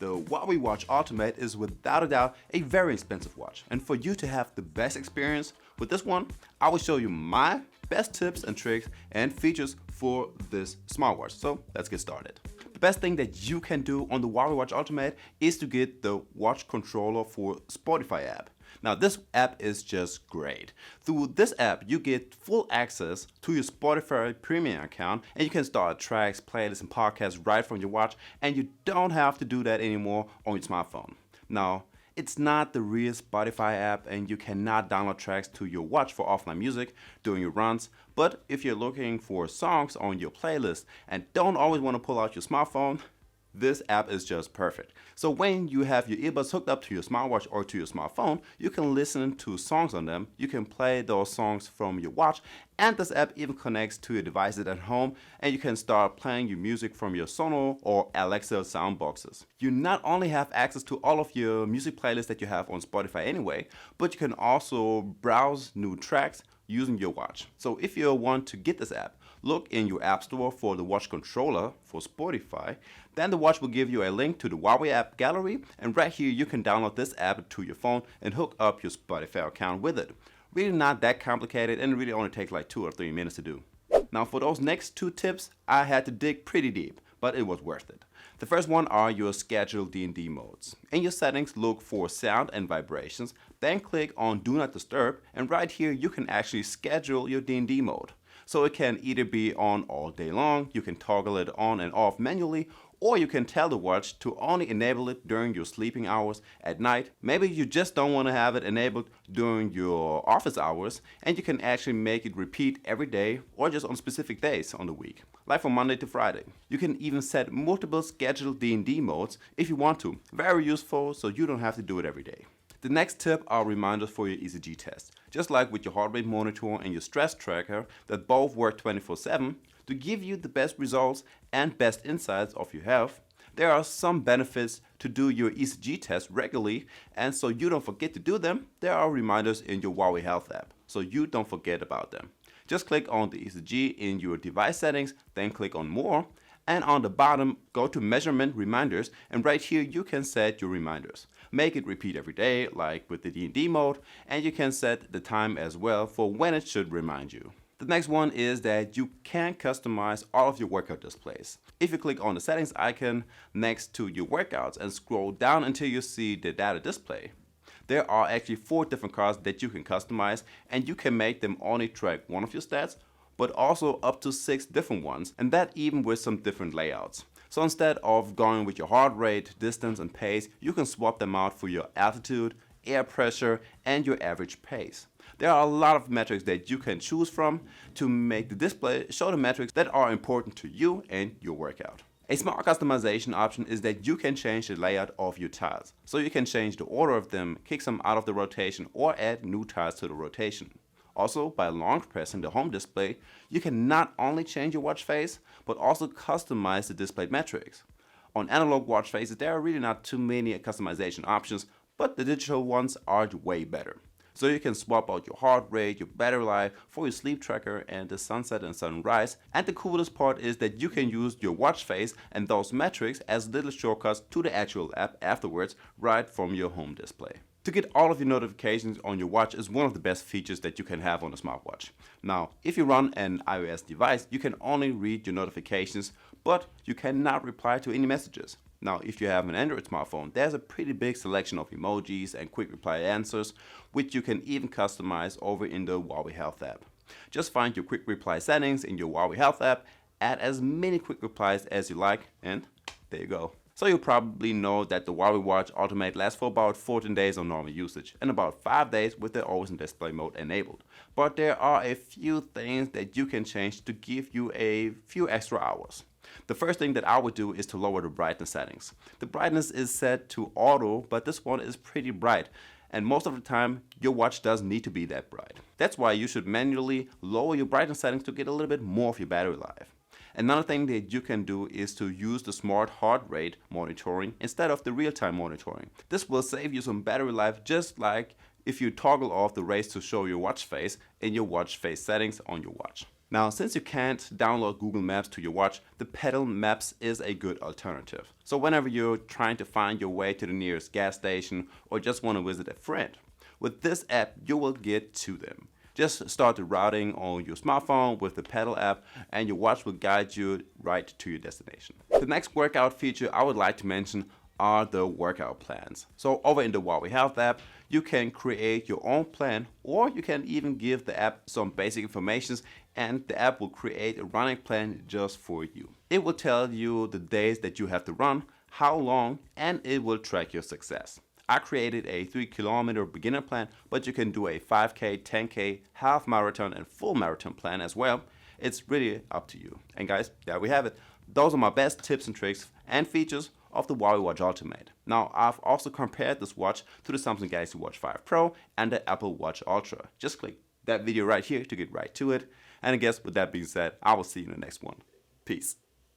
The Huawei Watch Ultimate is without a doubt a very expensive watch, and for you to have the best experience with this one, I will show you my best tips and tricks and features for this smartwatch. So let's get started. The best thing that you can do on the Huawei Watch Ultimate is to get the watch controller for Spotify app. Now this app is just great. Through this app you get full access to your Spotify premium account, and you can start tracks, playlists and podcasts right from your watch, and you don't have to do that anymore on your smartphone. Now it's not the real Spotify app and you cannot download tracks to your watch for offline music during your runs, but if you're looking for songs on your playlist and don't always want to pull out your smartphone, this app is just perfect. So when you have your earbuds hooked up to your smartwatch or to your smartphone, you can listen to songs on them, you can play those songs from your watch, and this app even connects to your devices at home, and you can start playing your music from your Sonos or Alexa sound boxes. You not only have access to all of your music playlists that you have on Spotify anyway, but you can also browse new tracks using your watch. So if you want to get this app, look in your app store for the watch controller for Spotify. Then the watch will give you a link to the Huawei app gallery, and right here you can download this app to your phone and hook up your Spotify account with it. Really not that complicated, and it really only takes like 2 or 3 minutes to do. Now for those next 2 tips, I had to dig pretty deep, but it was worth it. The first one are your scheduled DnD modes. In your settings, look for sound and vibrations, then click on Do Not Disturb, and right here you can actually schedule your DnD mode. So it can either be on all day long, you can toggle it on and off manually, or you can tell the watch to only enable it during your sleeping hours at night. Maybe you just don't want to have it enabled during your office hours, and you can actually make it repeat every day or just on specific days on the week, like from Monday to Friday. You can even set multiple scheduled DnD modes if you want to. Very useful, so you don't have to do it every day. The next tip are reminders for your ECG test. Just like with your heart rate monitor and your stress tracker that both work 24/7, to give you the best results and best insights of your health, there are some benefits to do your ECG test regularly, and so you don't forget to do them, there are reminders in your Huawei Health app, so you don't forget about them. Just click on the ECG in your device settings, then click on More, and on the bottom go to Measurement Reminders, and right here you can set your reminders. Make it repeat every day like with the DnD mode, and you can set the time as well for when it should remind you. The next one is that you can customize all of your workout displays. If you click on the settings icon next to your workouts and scroll down until you see the data display, there are actually 4 different cards that you can customize, and you can make them only track one of your stats, but also up to 6 different ones, and that even with some different layouts. So instead of going with your heart rate, distance and pace, you can swap them out for your altitude, air pressure and your average pace. There are a lot of metrics that you can choose from to make the display show the metrics that are important to you and your workout. A smart customization option is that you can change the layout of your tiles. So you can change the order of them, kick some out of the rotation or add new tiles to the rotation. Also, by long pressing the home display, you can not only change your watch face, but also customize the displayed metrics. On analog watch faces, there are really not too many customization options, but the digital ones are way better. So you can swap out your heart rate, your battery life for your sleep tracker and the sunset and sunrise. And the coolest part is that you can use your watch face and those metrics as little shortcuts to the actual app afterwards right from your home display. To get all of your notifications on your watch is one of the best features that you can have on a smartwatch. Now, if you run an iOS device, you can only read your notifications, but you cannot reply to any messages. Now, if you have an Android smartphone, there's a pretty big selection of emojis and quick reply answers, which you can even customize over in the Huawei Health app. Just find your quick reply settings in your Huawei Health app, add as many quick replies as you like, and there you go. So you probably know that the Huawei Watch Ultimate lasts for about 14 days on normal usage and about 5 days with the always in display mode enabled. But there are a few things that you can change to give you a few extra hours. The first thing that I would do is to lower the brightness settings. The brightness is set to auto, but this one is pretty bright, and most of the time your watch doesn't need to be that bright. That's why you should manually lower your brightness settings to get a little bit more of your battery life. Another thing that you can do is to use the smart heart rate monitoring instead of the real-time monitoring. This will save you some battery life, just like if you toggle off the race to show your watch face in your watch face settings on your watch. Now, since you can't download Google Maps to your watch, the Padel Maps is a good alternative. So whenever you're trying to find your way to the nearest gas station or just want to visit a friend, with this app you will get to them. Just start the routing on your smartphone with the Padel app and your watch will guide you right to your destination. The next workout feature I would like to mention are the workout plans. So over in the Huawei Health app, you can create your own plan, or you can even give the app some basic information and the app will create a running plan just for you. It will tell you the days that you have to run, how long, and it will track your success. I created a 3-kilometer beginner plan, but you can do a 5K, 10K, half marathon, and full marathon plan as well. It's really up to you. And guys, there we have it. Those are my best tips and tricks and features of the Huawei Watch Ultimate. Now, I've also compared this watch to the Samsung Galaxy Watch 5 Pro and the Apple Watch Ultra. Just click that video right here to get right to it. And I guess with that being said, I will see you in the next one. Peace.